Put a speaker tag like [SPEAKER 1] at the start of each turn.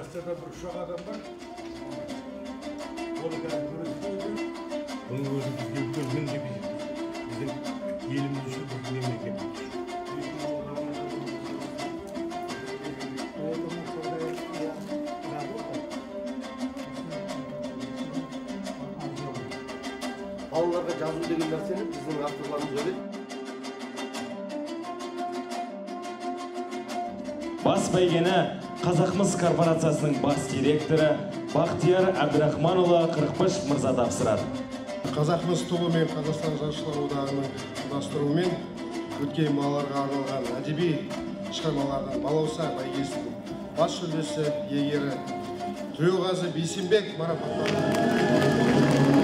[SPEAKER 1] Арчада бір ұшақ адам бар. Ол бұның өзі бізге үлкен міндет. Біздің еліміз үшін бір мемлекет.
[SPEAKER 2] Балаларға жазу деген нәрсені біздің авторларымыз ойлайды.
[SPEAKER 3] Бас бәйгені Қазақмыс корпорациясының бас директоры Бақтияр Әбдірахманұлы Қырықбаш мырза тапсырады.
[SPEAKER 4] Қазақмыс тобы мен Қазақстан Жазушылар одағының ұйымдастыруымен өткен балаларға арналған әдеби шығармалардың балауса бәйгесінің бас жүлдесі иегері Төлеуғазы Бейсенбек марапатталды.